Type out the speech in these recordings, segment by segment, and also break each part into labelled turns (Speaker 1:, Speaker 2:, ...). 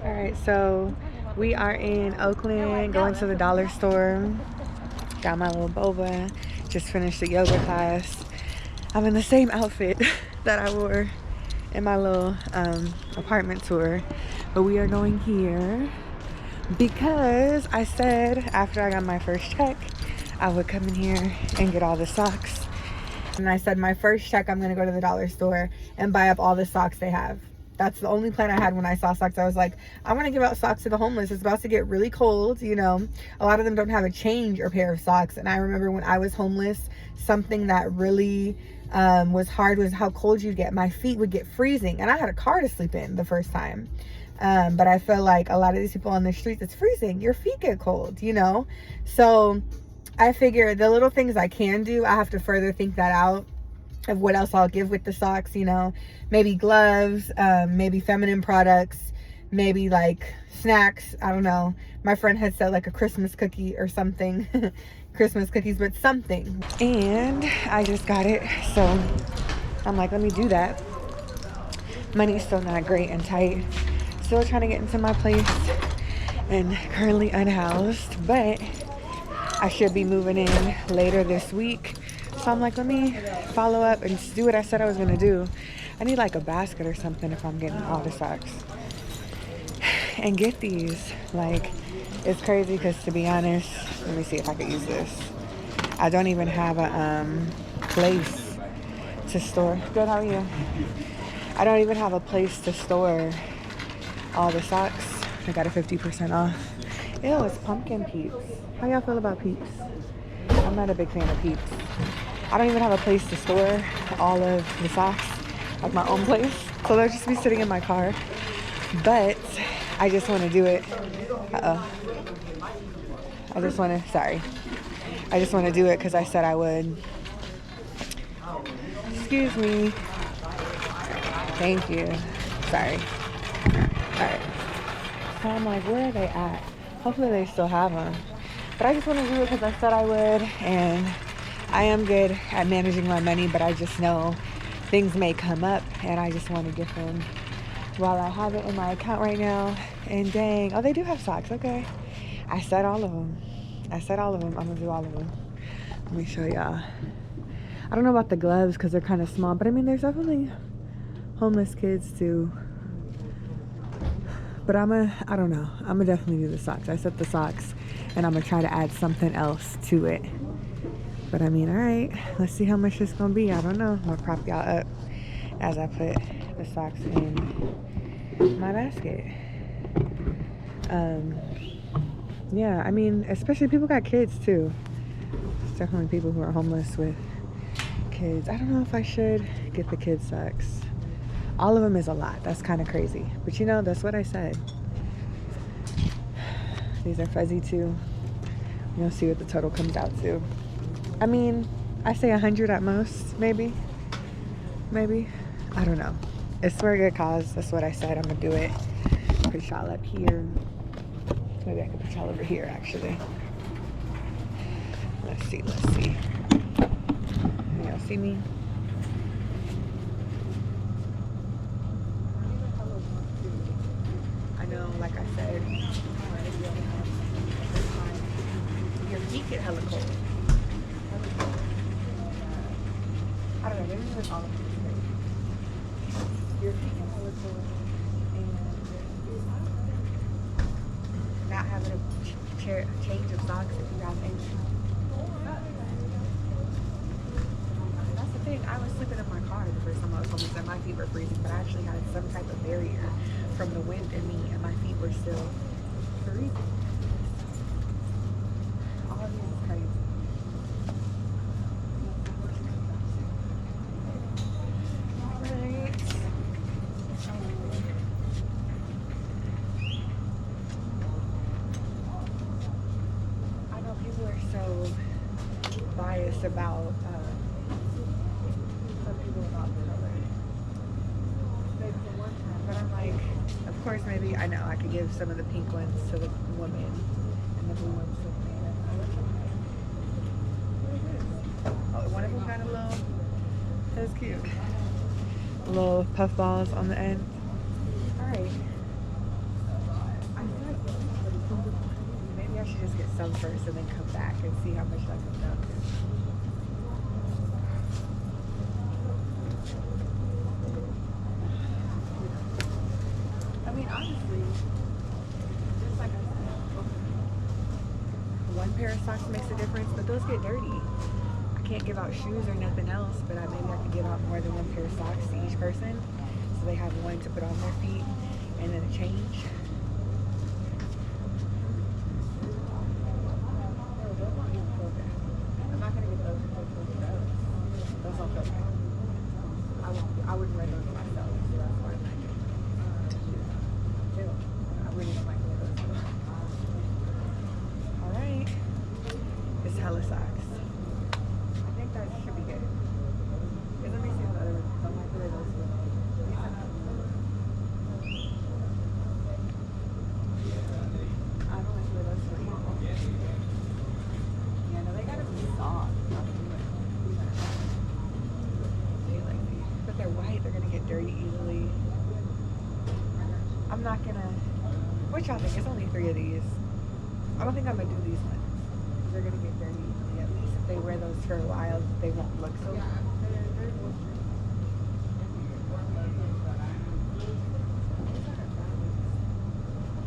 Speaker 1: All right, so we are in Oakland, going to the dollar store. Got my little boba. Just finished the yoga class. I'm in the same outfit that I wore in my little apartment tour, but we are going here because I said after I got my first check, I would come in here and get all the socks. And I said my first check, I'm gonna go to the dollar store and buy up all the socks they have. That's the only plan I had when I saw socks. I was like, I want to give out socks to the homeless. It's about to get really cold, you know. A lot of them don't have a change or pair of socks. And I remember when I was homeless, something that really was hard was how cold you'd get. My feet would get freezing. And I had a car to sleep in the first time. But I feel like a lot of these people on the streets, it's freezing. Your feet get cold, you know. So I figure the little things I can do, I have to further think that out of what else I'll give with the socks, you know, maybe gloves, maybe feminine products, maybe like snacks. I don't know. My friend had said like a Christmas cookie or something. Christmas cookies, but something. And I just got it. So I'm like, let me do that. Money's still not great and tight. Still trying to get into my place and currently unhoused, but I should be moving in later this week. So I'm like, let me follow up and just do what I said I was going to do. I need like a basket or something if I'm getting all the socks. And get these. Like, it's crazy because to be honest, let me see if I could use this. I don't even have a place to store. Good, how are you? I don't even have a place to store all the socks. I got a 50% off. Ew, it's pumpkin peeps. How y'all feel about peeps? I'm not a big fan of peeps. I don't even have a place to store all of the socks, like my own place. So they'll just be sitting in my car. But I just want to do it. I just want to do it because I said I would. Excuse me. Thank you. Sorry. All right. So I'm like, where are they at? Hopefully they still have them. But I just want to do it because I said I would, and I am good at managing my money, but I just know things may come up, and I just want to get them while I have it in my account right now. And dang, oh, they do have socks. Okay. I said all of them. I'm going to do all of them. Let me show y'all. I don't know about the gloves because they're kind of small, but I mean, there's definitely homeless kids too. But I don't know. I'm going to definitely do the socks. I said the socks, and I'm going to try to add something else to it. But I mean, all right, let's see how much it's going to be. I don't know. I'm going to prop y'all up as I put the socks in my basket. Yeah, I mean, especially people got kids too. There's definitely people who are homeless with kids. I don't know if I should get the kids socks. All of them is a lot. That's kind of crazy. But you know, that's what I said. These are fuzzy too. You'll see what the total comes out to. I mean, I say 100 at most, maybe. I don't know. It's for a good cause. That's what I said. I'm going to do it. Put y'all up here. Maybe I can put y'all over here, actually. Let's see. Y'all see me? I know, like I said, your feet get hella cold. I don't know, maybe it's all of them. Your feet get hella cold. And not having a change of socks if you have any. That's the thing. I was sleeping in my car the first time I was homeless and my feet were freezing, but I actually had some type of barrier from the wind in me, and my feet were still freezing. All of this is crazy. Alright. I know people are so biased about some people about color. Maybe for one time, but I'm like, of course, maybe I know I could give some of the pink ones to the woman and the blue ones to the man. Oh, one of them got a little. That's cute. Little puff balls on the end. All right. should just get some first and then come back and see how much that comes out to. I mean, honestly, just like I said, one pair of socks makes a difference, but those get dirty. I can't give out shoes or nothing else, but maybe I could give out more than one pair of socks to each person, so they have one to put on their feet and then a change. I'm not gonna get those until those don't feel good. I wouldn't wear those myself, so that's why I'm not getting them. I really don't like wear those. All right, it's hella socks. I think that should be good. Because let me see the other ones. I might wear those too. I don't like to wear those too. Yeah, no, they gotta be soft. But they're white, they're gonna get dirty easily. I'm not gonna. What y'all think? It's only 3 of these. I don't think I'm gonna do these ones. They're gonna get dirty easily. At least if they wear those for a while, they won't look so bad.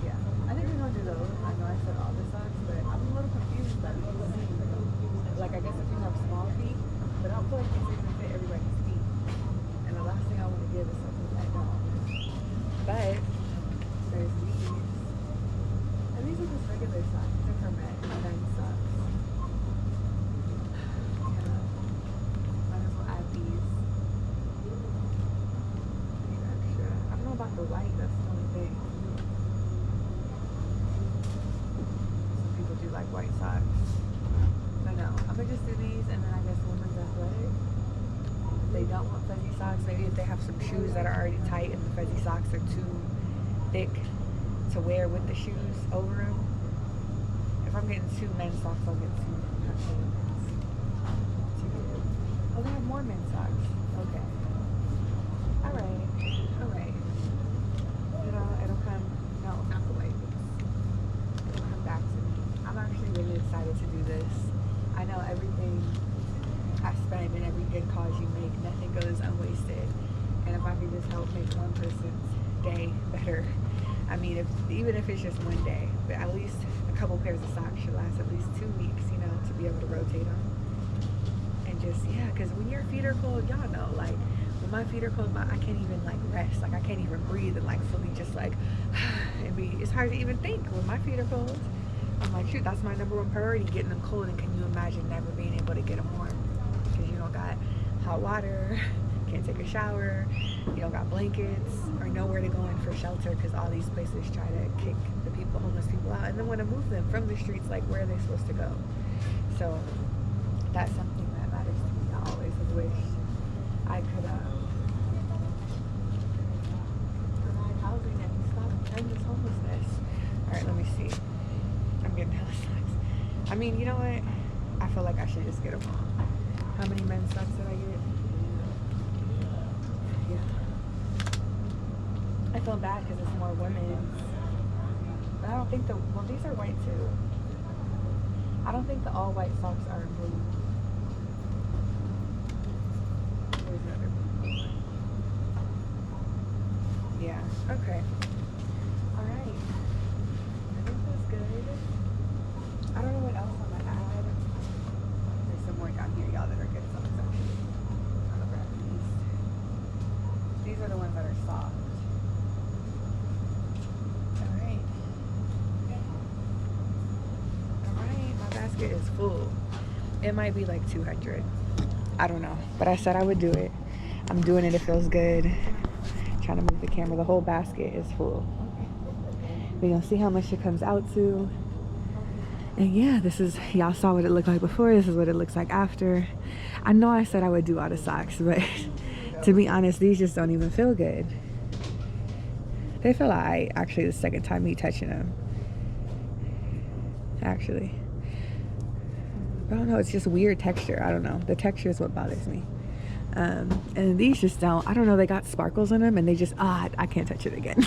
Speaker 1: Yeah, I think we're gonna do those. I know I said all the socks, but I'm a little confused about these. Like, I guess if you have small feet, but I don't feel like these are gonna fit everybody's feet. And the last thing I want to give is something that don't. But there's these. And these are just regular socks. These are for men socks. Yeah. Might as well add these. These extra. I don't know about the white, that's the only thing. Some people do like white socks. But no, I'm gonna just do these, and then I guess women's athletic. If they don't want fuzzy socks, maybe if they have some shoes that are already tight and the fuzzy socks are too thick to wear with the shoes over them. If I'm getting 2 men's socks, I'll get 2 women's. Oh, they have more men's socks. Okay. Alright. Alright. You know, it'll come. No, not the white boots. It'll come back to me. I'm actually really excited to do this. I know everything I spend and every good cause you make, nothing goes unwasted. And if I could just help make one person's day better, I mean, even if it's just one day, but at least a couple pairs of socks should last at least 2 weeks, you know, to be able to rotate them. And just, yeah, because when your feet are cold, y'all know, like, when my feet are cold, I can't even, like, rest. Like, I can't even breathe and, like, fully just, like, it's hard to even think when my feet are cold. I'm like, shoot, that's my #1 priority, getting them cold. And can you imagine never being able to get them warm? Because you don't got hot water, can't take a shower, you don't got blankets, or nowhere to go in for shelter, because all these places try to kick the homeless people out, and then want to move them from the streets. Like, where are they supposed to go? So that's something that matters to me. I always have wished I could provide housing and stop endless homelessness. All right, let me see. I'm getting hella socks. I mean, you know what? I feel like I should just get them all. How many men's socks did I get? Yeah. I feel bad because it's more women's. But I don't think well, these are white too. I don't think the all white socks are blue. There's another blue. Yeah, okay. Alright. I think that's good. I don't know what else I'm gonna add. There's some more down here, y'all, that are good socks actually. I'll grab these. These are the ones that are soft. Alright. Alright, my basket is full. It might be like 200. I don't know. But I said I would do it. I'm doing it. It feels good. Trying to move the camera. The whole basket is full. We're gonna see how much it comes out to. And yeah, y'all saw what it looked like before. This is what it looks like after. I know I said I would do all the socks, but to be honest, these just don't even feel good. They feel alright, actually, the second time me touching them. Actually. I don't know, it's just weird texture. I don't know. The texture is what bothers me. And these just don't, I don't know, they got sparkles in them and they just, I can't touch it again.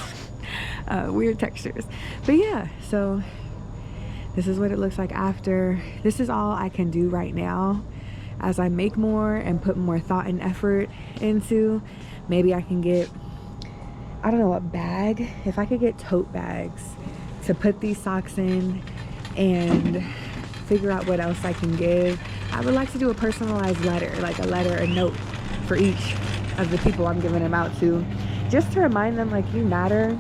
Speaker 1: Weird textures. But yeah, so This is what it looks like after. This is all I can do right now. As I make more and put more thought and effort into, maybe I can get, I don't know, a bag. If I could get tote bags to put these socks in and figure out what else I can give. I would like to do a personalized letter, like a letter, a note for each of the people I'm giving them out to, just to remind them, like, you matter.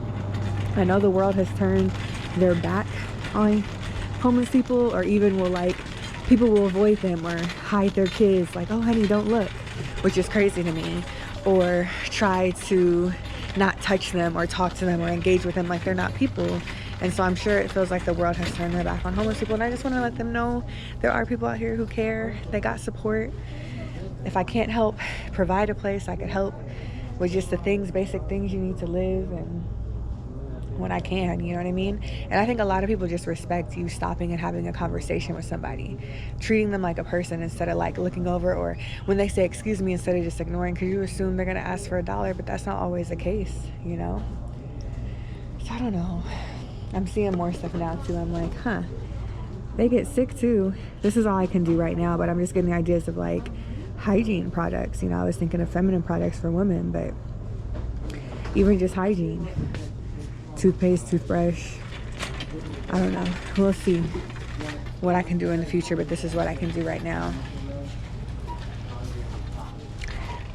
Speaker 1: I know the world has turned their back on homeless people, or even will, like, people will avoid them or hide their kids, like, oh honey, don't look, which is crazy to me, or try to not touch them or talk to them or engage with them like they're not people. And so I'm sure it feels like the world has turned their back on homeless people, and I just want to let them know there are people out here who care. They got support. If I can't help provide a place, I could help with just the things, basic things you need to live, and when I can, you know what I mean? And I think a lot of people just respect you stopping and having a conversation with somebody, treating them like a person instead of like looking over, or when they say excuse me, instead of just ignoring, because you assume they're gonna ask for $1, but that's not always the case, you know? So I don't know. I'm seeing more stuff now too. I'm like, huh, they get sick too. This is all I can do right now, but I'm just getting ideas of like hygiene products. You know, I was thinking of feminine products for women, but even just hygiene, toothpaste, toothbrush, I don't know. We'll see what I can do in the future, but this is what I can do right now.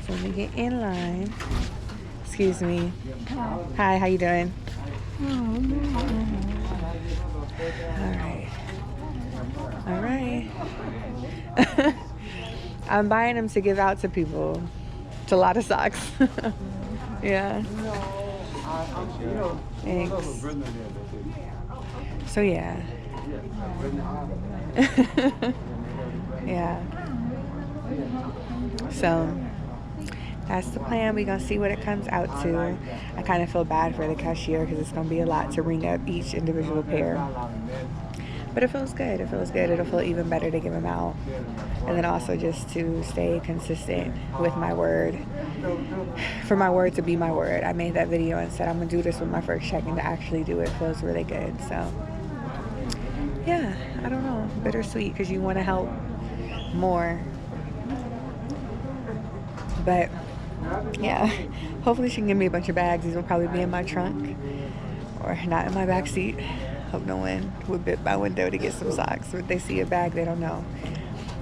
Speaker 1: So let me get in line. Excuse me. Hi, how you doing? All right. I'm buying them to give out to people. It's a lot of socks. Yeah. Thanks. So yeah. Yeah. So that's the plan. We're gonna see what it comes out to. I kind of feel bad for the cashier because it's gonna be a lot to ring up each individual pair, but it feels good. It feels good. It'll feel even better to give them out, and then also just to stay consistent with my word. For my word to be my word. I made that video and said I'm gonna do this with my first check, and to actually do it feels really good. So yeah, I don't know, bittersweet, because you want to help more, but yeah, hopefully she can give me a bunch of bags. These will probably be in my trunk or not in my back seat. Hope no one would bit my window to get some socks, or if they see a bag they don't know.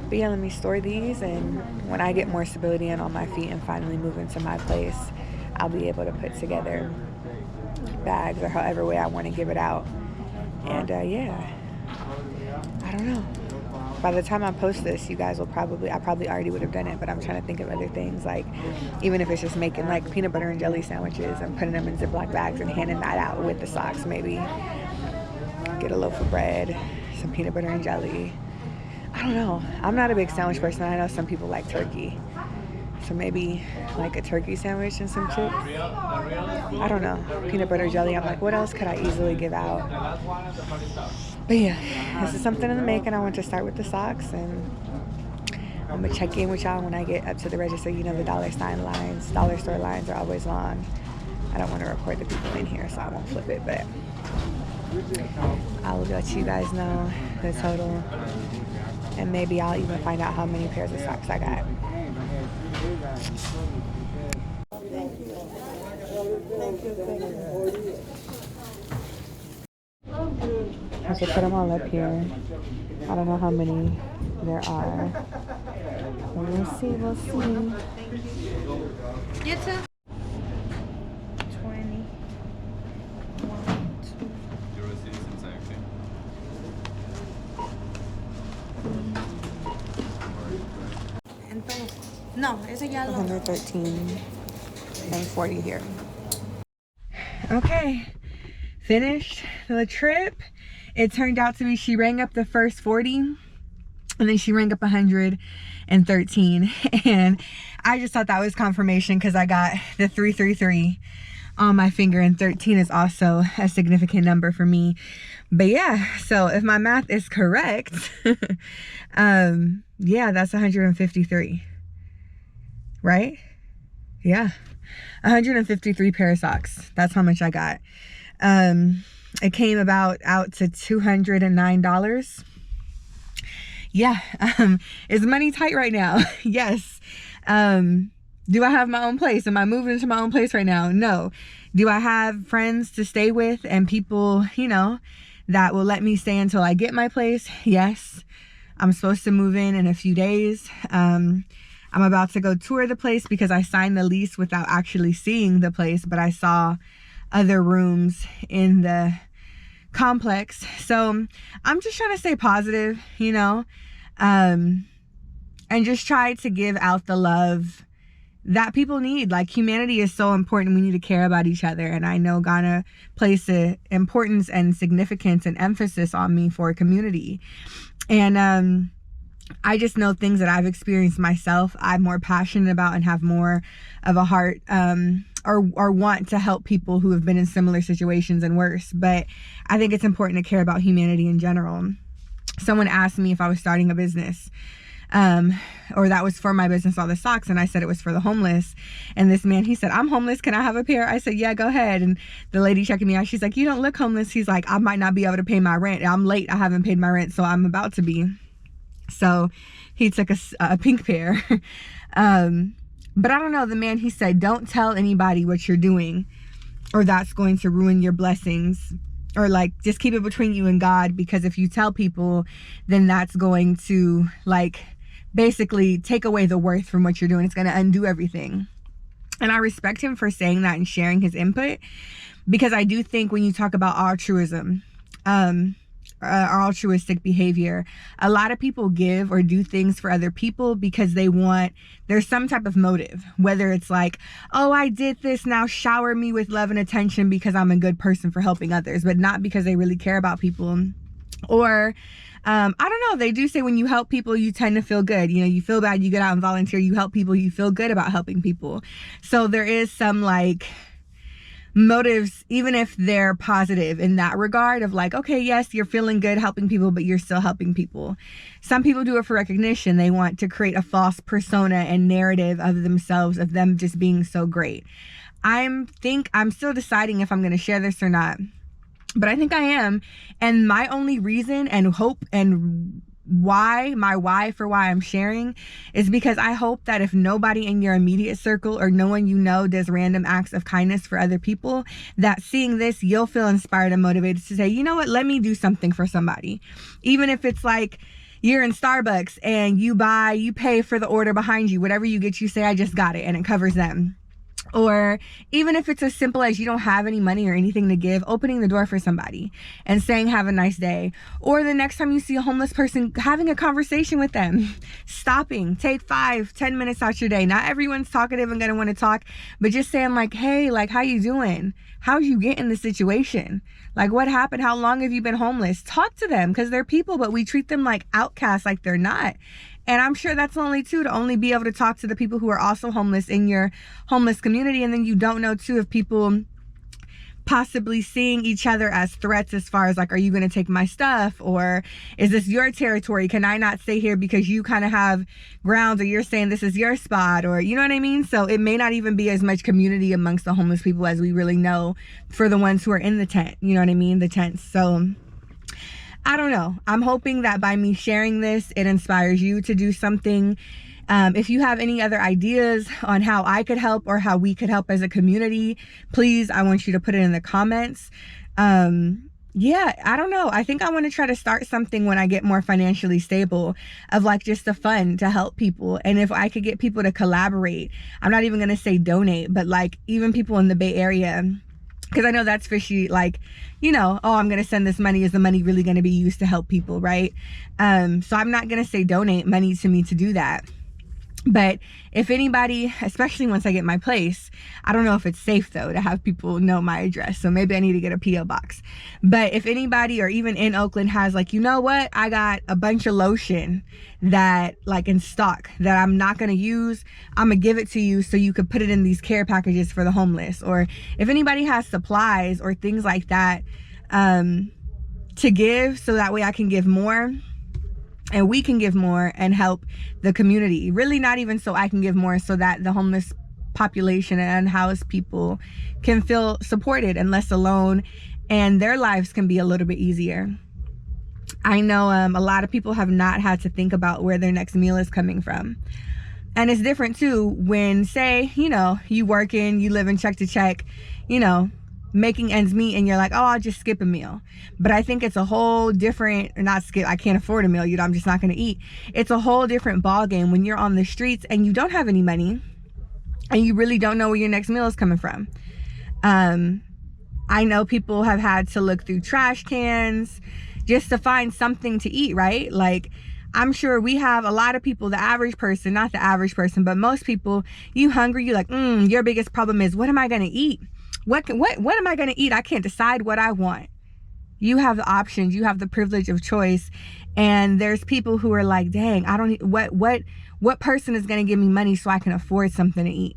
Speaker 1: But yeah, let me store these, and when I get more stability in on my feet and finally move into my place, I'll be able to put together bags or however way I want to give it out. And yeah, I don't know. By the time I post this, you guys will probably, I probably already would have done it, but I'm trying to think of other things, like even if it's just making like peanut butter and jelly sandwiches and putting them in Ziploc bags and handing that out with the socks. Maybe get a loaf of bread, some peanut butter and jelly. I don't know. I'm not a big sandwich person. I know some people like turkey. So maybe like a turkey sandwich and some chips. I don't know. Peanut butter jelly. I'm like, what else could I easily give out? But yeah, this is something in the making. I want to start with the socks, and I'm gonna check in with y'all when I get up to the register. You know, the dollar store lines are always long. I don't want to record the people in here, so I won't flip it, but I'll let you guys know the total, and maybe I'll even find out how many pairs of socks I got. I should put them all up here. I don't know how many there are. But we'll see, we'll see.
Speaker 2: You too. 20.
Speaker 3: You're a citizen section.
Speaker 2: Entonces, no, ese ya lo.
Speaker 1: 113 and 40 here. Okay, finished the trip. It turned out to be, she rang up the first 40 and then she rang up 113, and I just thought that was confirmation because I got the 333 on my finger, and 13 is also a significant number for me. But yeah, so if my math is correct, yeah, that's 153, right? Yeah, 153 pair of socks. That's how much I got. It came out to $209. Yeah. Is money tight right now? Yes. Do I have my own place? Am I moving into my own place right now? No. Do I have friends to stay with and people, you know, that will let me stay until I get my place? Yes. I'm supposed to move in a few days. I'm about to go tour the place because I signed the lease without actually seeing the place, but I saw other rooms in the complex. So I'm just trying to stay positive, you know, and just try to give out the love that people need. Like, humanity is so important. We need to care about each other. And I know Ghana placed an importance and significance and emphasis on me for community. And I just know things that I've experienced myself, I'm more passionate about and have more of a heart or want to help people who have been in similar situations and worse. But I think it's important to care about humanity in general. Someone asked me if I was starting a business. Or that was for my business, all the socks, and I said it was for the homeless. And this man, he said, I'm homeless, can I have a pair? I said, yeah, go ahead. And the lady checking me out, she's like, you don't look homeless. He's like, I might not be able to pay my rent. I'm late, I haven't paid my rent, so I'm about to be. So he took a pink pair. But I don't know, the man, he said, don't tell anybody what you're doing, or that's going to ruin your blessings. Or like, just keep it between you and God, because if you tell people, then that's going to like basically take away the worth from what you're doing. It's going to undo everything. And I respect him for saying that and sharing his input, because I do think when you talk about altruism, altruistic behavior, a lot of people give or do things for other people because there's some type of motive, whether it's like, oh, I did this, now shower me with love and attention because I'm a good person for helping others, but not because they really care about people. Or I don't know, they do say when you help people, you tend to feel good. You know, you feel bad, you get out and volunteer, you help people, you feel good about helping people. So there is some like motives, even if they're positive in that regard of like, okay, yes, you're feeling good helping people, but you're still helping people. Some people do it for recognition. They want to create a false persona and narrative of themselves, of them just being so great. I'm still deciding if I'm going to share this or not, but I think I am. And my only reason and hope and why I'm sharing is because I hope that if nobody in your immediate circle or no one you know does random acts of kindness for other people, that seeing this, you'll feel inspired and motivated to say, you know what, let me do something for somebody. Even if it's like you're in Starbucks and you pay for the order behind you, whatever you get, you say, I just got it, and it covers them. Or even if it's as simple as you don't have any money or anything to give, opening the door for somebody and saying, have a nice day. Or the next time you see a homeless person, having a conversation with them, stopping, take 5-10 minutes out your day. Not everyone's talkative and gonna want to talk, but just saying like, hey, like, how you doing? How'd you get in this situation? Like, what happened? How long have you been homeless? Talk to them, because they're people, but we treat them like outcasts, like they're not. And I'm sure that's lonely too, to only be able to talk to the people who are also homeless in your homeless community. And then you don't know too if people possibly seeing each other as threats, as far as like, are you going to take my stuff? Or is this your territory? Can I not stay here because you kind of have grounds, or you're saying this is your spot? Or, you know what I mean? So it may not even be as much community amongst the homeless people as we really know for the ones who are in the tent. You know what I mean? The tents. So I don't know. I'm hoping that by me sharing this, it inspires you to do something. If you have any other ideas on how I could help or how we could help as a community, please, I want you to put it in the comments. Yeah, I don't know. I think I want to try to start something when I get more financially stable, of like just the fun to help people. And if I could get people to collaborate, I'm not even going to say donate, but like even people in the Bay Area, because I know that's fishy, like, you know, oh, I'm going to send this money. Is the money really going to be used to help people, right? So I'm not going to say donate money to me to do that. But if anybody, especially once I get my place, I don't know if it's safe though to have people know my address, so maybe I need to get a P.O. box. But if anybody, or even in Oakland, has like, you know what, I got a bunch of lotion that like in stock that I'm not going to use, I'm going to give it to you so you could put it in these care packages for the homeless. Or if anybody has supplies or things like that to give, so that way I can give more and we can give more and help the community. Really not even so I can give more, so that the homeless population and unhoused people can feel supported and less alone, and their lives can be a little bit easier. I know a lot of people have not had to think about where their next meal is coming from. And it's different too when, say, you know, you working, you living check to check, you know, making ends meet, and you're like, oh, I'll just skip a meal. But I think it's a whole different, or not skip, I can't afford a meal, you know, I'm just not going to eat. It's a whole different ball game when you're on the streets and you don't have any money and you really don't know where your next meal is coming from. I know people have had to look through trash cans just to find something to eat, right? Like, I'm sure we have a lot of people, the average person, not the average person, but most people, you hungry, you're like, your biggest problem is, what am I going to eat? What am I going to eat? I can't decide what I want. You have the options. You have the privilege of choice. And there's people who are like, dang, I don't, what person is going to give me money so I can afford something to eat?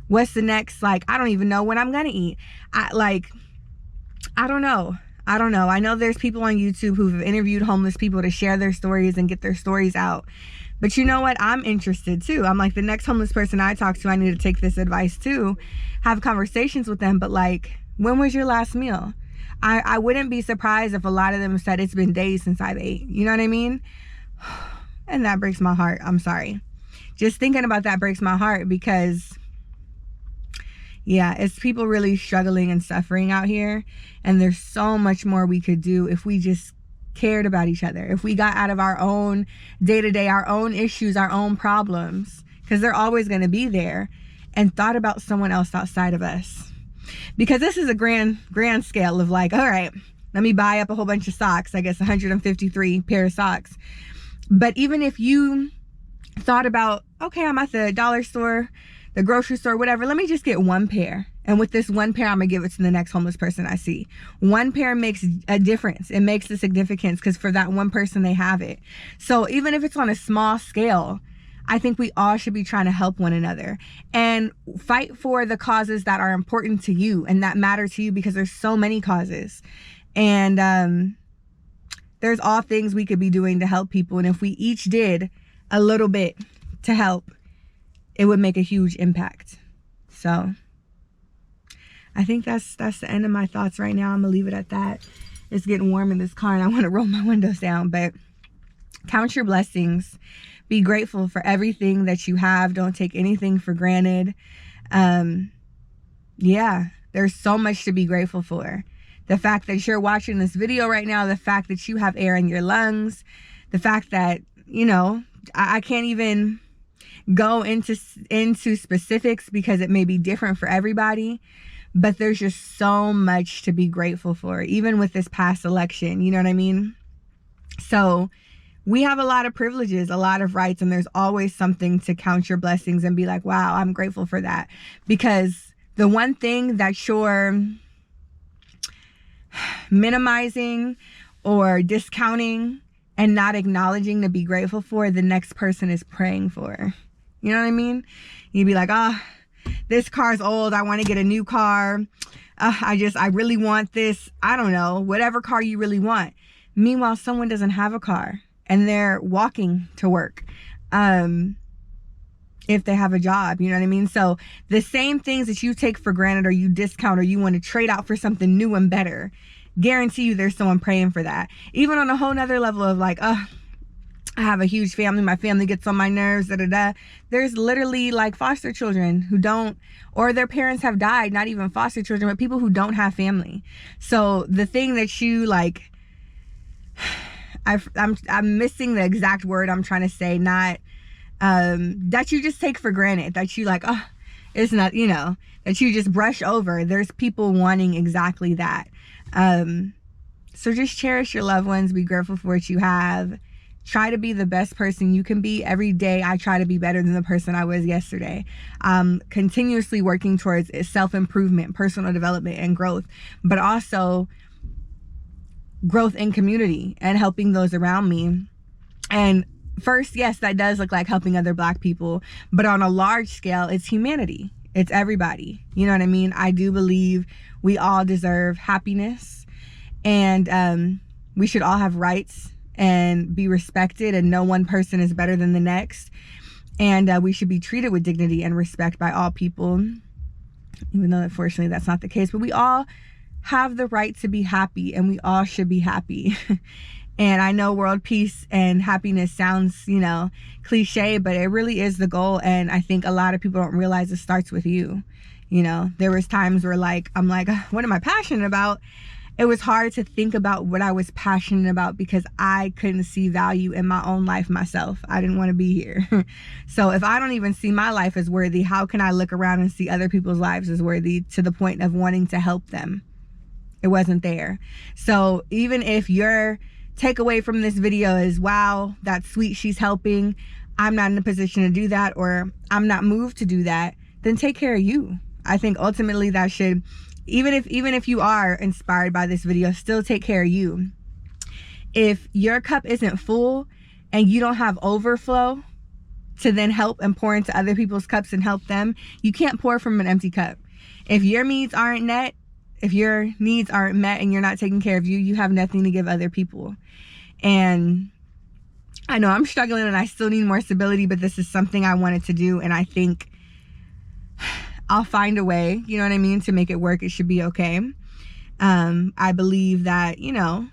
Speaker 1: What's the next, like, I don't even know what I'm going to eat. I don't know. I know there's people on YouTube who've interviewed homeless people to share their stories and get their stories out. But you know what? I'm interested too. I'm like, the next homeless person I talk to, I need to take this advice too, have conversations with them. But like, when was your last meal? I wouldn't be surprised if a lot of them said it's been days since I've ate. You know what I mean? And that breaks my heart. I'm sorry. Just thinking about that breaks my heart, because yeah, it's people really struggling and suffering out here. And there's so much more we could do if we just cared about each other. If we got out of our own day-to-day, our own issues, our own problems, because they're always going to be there, and thought about someone else outside of us. Because this is a grand scale of like, all right, let me buy up a whole bunch of socks. I guess 153 pair of socks. But even if you thought about, okay, I'm at the dollar store, the grocery store, whatever, let me just get one pair. And with this one pair, I'm gonna give it to the next homeless person I see. One pair makes a difference. It makes a significance, because for that one person, they have it. So even if it's on a small scale, I think we all should be trying to help one another and fight for the causes that are important to you and that matter to you, because there's so many causes. And there's all things we could be doing to help people. And if we each did a little bit to help, it would make a huge impact. So I think that's the end of my thoughts right now. I'm gonna leave it at that. It's getting warm in this car and I want to roll my windows down. But count your blessings. Be grateful for everything that you have. Don't take anything for granted. Yeah, there's so much to be grateful for. The fact that you're watching this video right now, the fact that you have air in your lungs, the fact that, you know, I can't even go into specifics because it may be different for everybody, but there's just so much to be grateful for, even with this past election, you know what I mean? So we have a lot of privileges, a lot of rights, and there's always something to count your blessings and be like, wow, I'm grateful for that. Because the one thing that you're minimizing or discounting and not acknowledging to be grateful for, the next person is praying for. You know what I mean? You'd be like, oh, this car's old. I want to get a new car. I really want this. I don't know, whatever car you really want. Meanwhile, someone doesn't have a car and they're walking to work. If they have a job, you know what I mean? So the same things that you take for granted or you discount or you want to trade out for something new and better, guarantee you there's someone praying for that. Even on a whole nother level of like, I have a huge family. My family gets on my nerves, There's literally like foster children who don't, or their parents have died, not even foster children, but people who don't have family. So the thing that you like, I'm missing the exact word I'm trying to say, not, that you just take for granted, that you like, oh, it's not, you know, that you just brush over. There's people wanting exactly that. So just cherish your loved ones. Be grateful for what you have. Try to be the best person you can be. Every day I try to be better than the person I was yesterday. Continuously working towards self-improvement, personal development, and growth, but also growth in community and helping those around me. And first, yes, that does look like helping other Black people, but on a large scale, it's humanity. It's everybody. You know what I mean? I do believe we all deserve happiness, and we should all have rights and be respected, and no one person is better than the next. And we should be treated with dignity and respect by all people, even though unfortunately that's not the case. But we all have the right to be happy, and we all should be happy. And I know world peace and happiness sounds, you know, cliche, but it really is the goal. And I think a lot of people don't realize it starts with you. You know, there was times where like, I'm like, what am I passionate about? It was hard to think about what I was passionate about because I couldn't see value in my own life myself. I didn't want to be here. So if I don't even see my life as worthy, how can I look around and see other people's lives as worthy to the point of wanting to help them? It wasn't there. So even if your takeaway from this video is, wow, that's sweet, she's helping, I'm not in a position to do that, or I'm not moved to do that, then take care of you. I think ultimately that should, even if you are inspired by this video, still take care of you. If your cup isn't full and you don't have overflow to then help and pour into other people's cups and help them, you can't pour from an empty cup. If your needs aren't met, and you're not taking care of you, you have nothing to give other people. And I know I'm struggling and I still need more stability, but this is something I wanted to do, and I think I'll find a way, you know what I mean, to make it work. It should be okay. I believe that, you know,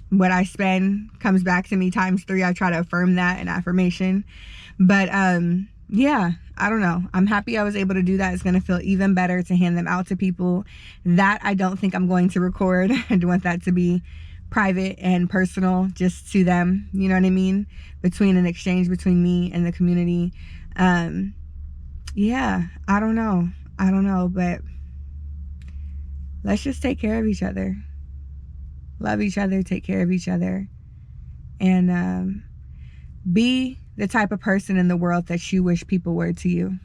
Speaker 1: what I spend comes back to me times 3. I try to affirm that in affirmation. But yeah, I don't know. I'm happy I was able to do that. It's going to feel even better to hand them out to people. That I don't think I'm going to record. I want that to be private and personal, just to them, you know what I mean, between an exchange between me and the community. Yeah, I don't know, but let's just take care of each other, love each other, take care of each other, and be the type of person in the world that you wish people were to you.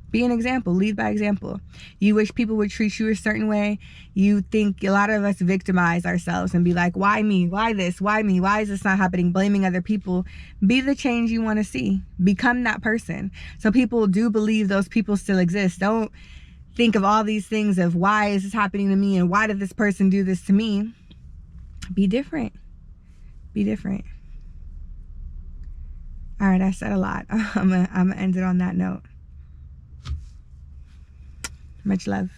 Speaker 1: Be an example, lead by example. You wish people would treat you a certain way. You think, a lot of us victimize ourselves and be like, why me? Why this? Why me? Why is this not happening? Blaming other people. Be the change you want to see. Become that person. So people do believe those people still exist. Don't think of all these things of why is this happening to me and why did this person do this to me? Be different. Be different. All right, I said a lot. I'm gonna end it on that note. Much love.